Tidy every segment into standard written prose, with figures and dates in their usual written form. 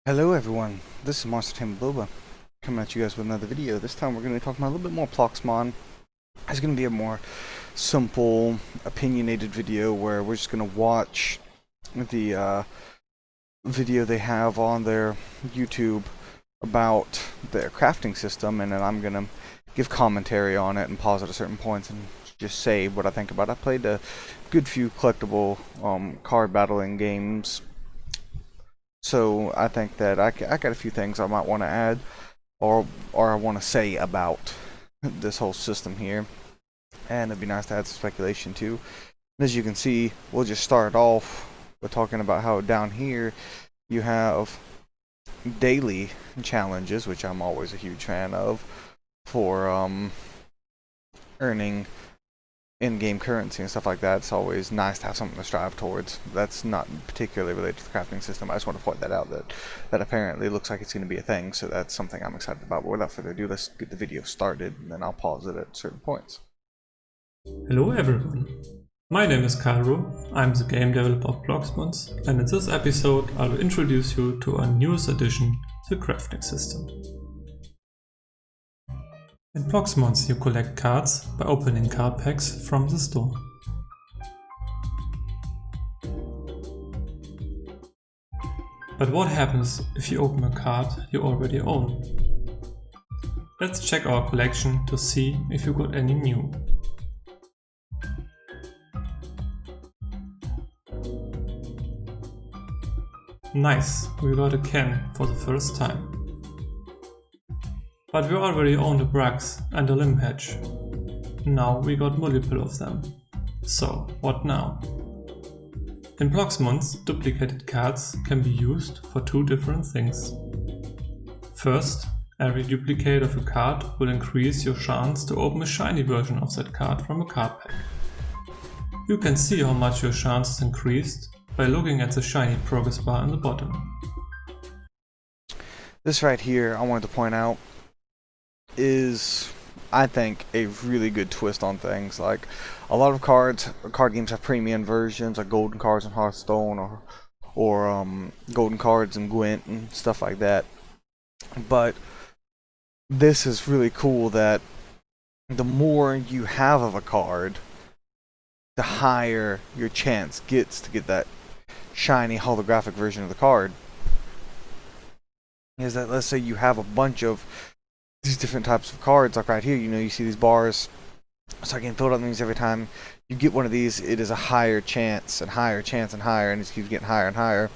Hello everyone, this is Monster Tamer Bloba, coming at you guys with another video. This time we're going to be talking about a little bit more Ploxmon. It's going to be a more simple, opinionated video where we're just going to watch the video they have on their YouTube about their crafting system, and then I'm going to give commentary on it and pause at certain points and just say what I think about it. I played a good few collectible card battling games, so I think that I got a few things I might want to add or I want to say about this whole system here, and it'd be nice to add some speculation too. And as you can see, we'll just start off with talking about how down here you have daily challenges, which I'm always a huge fan of, for earning in-game currency and stuff like that. It's always nice to have something to strive towards. That's not particularly related to the crafting system. I just want to point that out, that apparently looks like it's going to be a thing, so that's something I'm excited about. But without further ado, let's get the video started, and then I'll pause it at certain points. Hello everyone, my name is Cairo, I'm the game developer of Ploxmons, and in this episode I will introduce you to our newest addition, the crafting system. In Ploxmons you collect cards by opening card packs from the store. But what happens if you open a card you already own? Let's check our collection to see if you got any new. Nice, we got a Ken for the first time. But we already owned a Brax and a Limpatch. Now we got multiple of them. So, what now? In Ploxmons, duplicated cards can be used for two different things. First, every duplicate of a card will increase your chance to open a shiny version of that card from a card pack. You can see how much your chance is increased by looking at the shiny progress bar in the bottom. This right here, I wanted to point out, is, I think, a really good twist on things. Like, a lot of card games have premium versions, like golden cards in Hearthstone, or golden cards in Gwent and stuff like that. But this is really cool that the more you have of a card, the higher your chance gets to get that shiny holographic version of the card. Is that, let's say you have a bunch of these different types of cards, like right here, you see these bars start getting filled up. Means every time you get one of these, it is a higher chance and higher chance and higher, and it keeps getting higher and higher.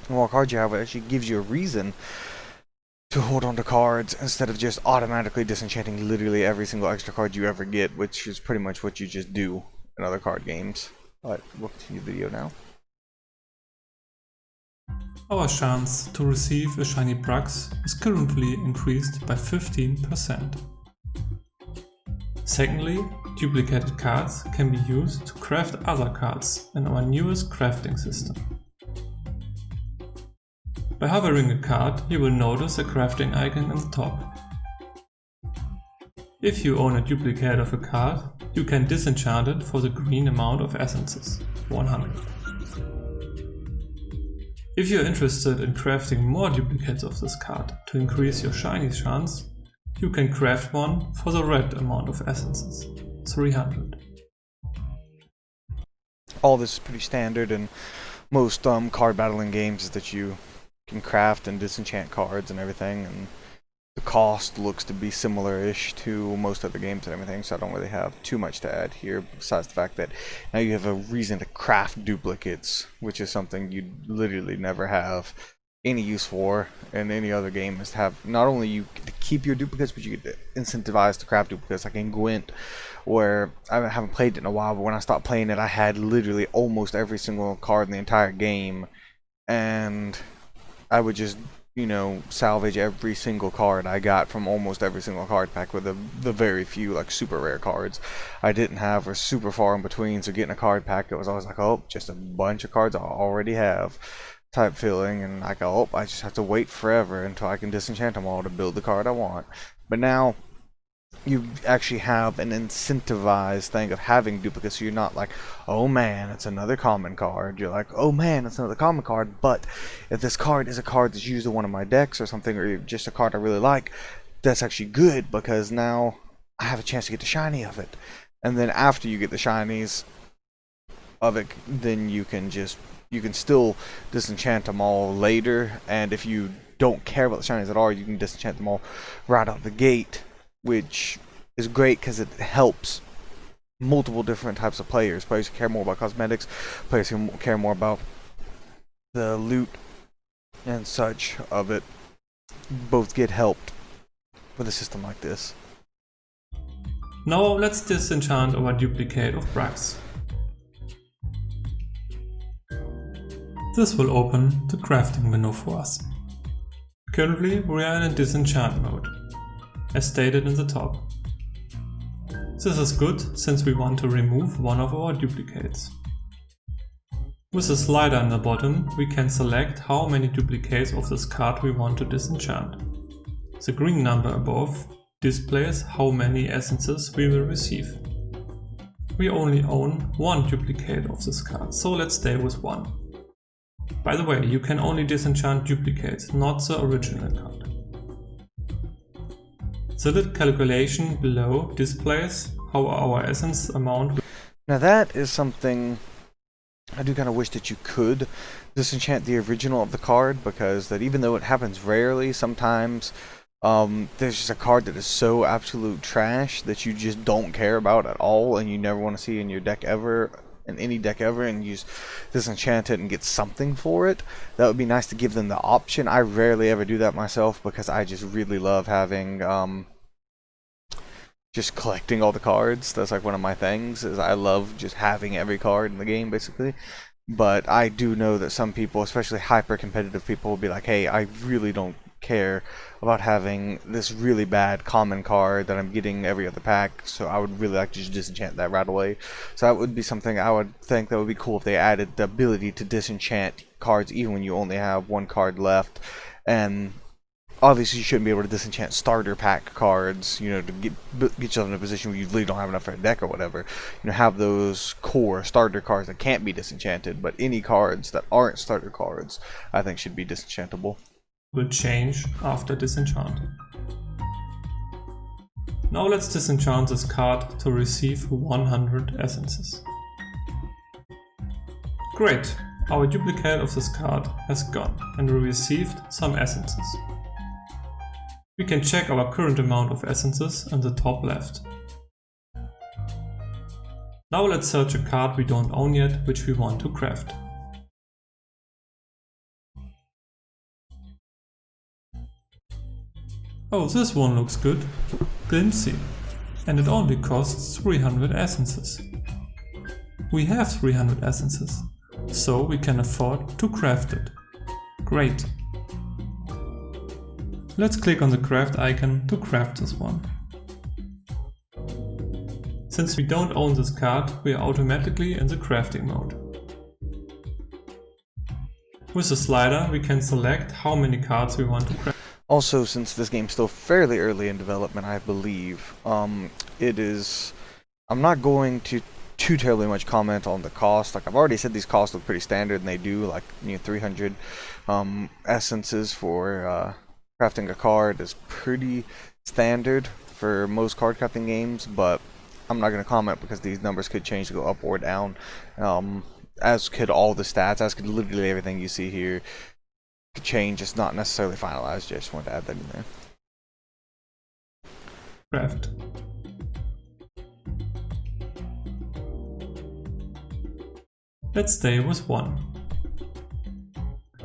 The more cards you have, it actually gives you a reason to hold on to cards instead of just automatically disenchanting literally every single extra card you ever get, which is pretty much what you just do in other card games. Alright, we'll continue the video now. Our chance to receive a shiny Brax is currently increased by 15%. Secondly, duplicated cards can be used to craft other cards in our newest crafting system. By hovering a card, you will notice a crafting icon in the top. If you own a duplicate of a card, you can disenchant it for the green amount of essences, 100. If you're interested in crafting more duplicates of this card to increase your shiny chance, you can craft one for the red amount of essences, 300. All this is pretty standard in most card battling games, is that you can craft and disenchant cards and everything, and the cost looks to be similar-ish to most other games and everything, so I don't really have too much to add here, besides the fact that now you have a reason to craft duplicates, which is something you literally never have any use for in any other game. Is to have, not only you get to keep your duplicates, but you get to incentivize to craft duplicates, like in Gwent, where I haven't played it in a while, but when I stopped playing it, I had literally almost every single card in the entire game, and I would just salvage every single card I got from almost every single card pack, with the very few like super rare cards I didn't have or super far in between. So getting a card pack, it was always like, oh, just a bunch of cards I already have type feeling, and I go, oh, I just have to wait forever until I can disenchant them all to build the card I want. But now you actually have an incentivized thing of having duplicates, so you're not like, oh man, it's another common card. You're like, oh man, it's another common card, but if this card is a card that's used in one of my decks or something, or just a card I really like, that's actually good because now I have a chance to get the shiny of it. And then after you get the shinies of it, then you can still disenchant them all later, and if you don't care about the shinies at all, you can disenchant them all right out the gate, which is great because it helps multiple different types of players. Players who care more about cosmetics, players who care more about the loot and such of it, both get helped with a system like this. Now let's disenchant our duplicate of Brax. This will open the crafting window for us. Currently we are in a disenchant mode, as stated in the top. This is good since we want to remove one of our duplicates. With the slider in the bottom, we can select how many duplicates of this card we want to disenchant. The green number above displays how many essences we will receive. We only own one duplicate of this card, so let's stay with one. By the way, you can only disenchant duplicates, not the original card. The little calculation below displays how our essence amount. Now that is something I do kind of wish that you could disenchant the original of the card, because that even though it happens rarely, sometimes there's just a card that is so absolute trash that you just don't care about at all and you never want to see in your deck ever, in any deck ever, and you just disenchant it and get something for it. That would be nice to give them the option. I rarely ever do that myself because I just really love having just collecting all the cards. That's like one of my things, is I love just having every card in the game basically. But I do know that some people, especially hyper competitive people, will be like, hey, I really don't care about having this really bad common card that I'm getting every other pack, so I would really like to just disenchant that right away. So that would be something I would think that would be cool if they added the ability to disenchant cards even when you only have one card left. And obviously you shouldn't be able to disenchant starter pack cards, you know, to get yourself in a position where you really don't have enough for a deck or whatever. You know, have those core starter cards that can't be disenchanted, but any cards that aren't starter cards I think should be disenchantable. Will change after disenchant. Now let's disenchant this card to receive 100 essences. Great, our duplicate of this card has gone and we received some essences. We can check our current amount of essences in the top left. Now let's search a card we don't own yet, which we want to craft. Oh, this one looks good. Glimpsy. And it only costs 300 essences. We have 300 essences, so we can afford to craft it. Great. Let's click on the craft icon to craft this one. Since we don't own this card, we are automatically in the crafting mode. With the slider, we can select how many cards we want to craft. Also, since this game's still fairly early in development, I believe, I'm not going to too terribly much comment on the cost. Like I've already said, these costs look pretty standard, and they do, like, you know, 300 essences for crafting a card is pretty standard for most card crafting games, but I'm not going to comment because these numbers could change to go up or down, as could all the stats, as could literally everything you see here. Change. It's not necessarily finalized. I just wanted to add that in there. Craft. Let's stay with one.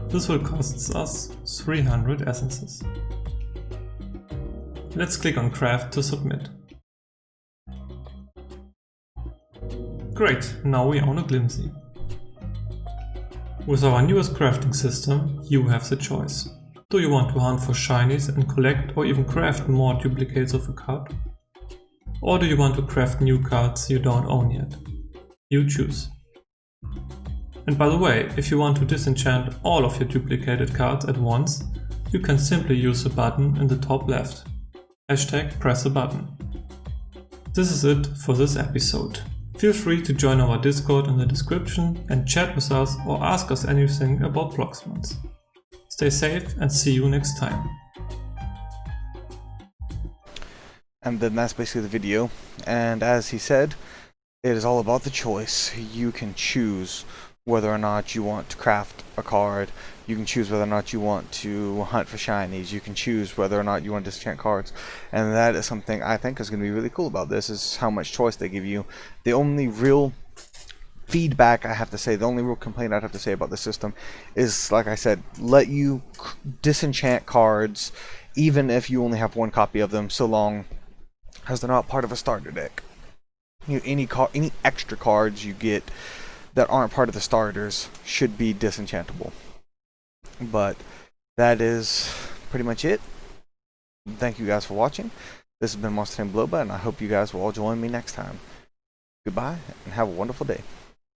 This will cost us 300 essences. Let's click on craft to submit. Great, now we own a Glimpsy. With our newest crafting system, you have the choice. Do you want to hunt for shinies and collect or even craft more duplicates of a card? Or do you want to craft new cards you don't own yet? You choose. And by the way, if you want to disenchant all of your duplicated cards at once, you can simply use the button in the top left. # press a button. This is it for this episode. Feel free to join our Discord in the description and chat with us or ask us anything about Ploxmons. Stay safe and see you next time. And then that's basically the video. And as he said, it is all about the choice. You can choose whether or not you want to craft a card. You can choose whether or not you want to hunt for shinies. You can choose whether or not you want to disenchant cards. And that is something I think is going to be really cool about this, is how much choice they give you. The only real feedback I have to say, the only real complaint I'd have to say about the system is, like I said, let you disenchant cards even if you only have one copy of them, so long as they're not part of a starter deck. Any extra cards you get that aren't part of the starters should be disenchantable. But that is pretty much it. Thank you guys for watching. This has been Monster Bloba, and I hope you guys will all join me next time. Goodbye, and have a wonderful day.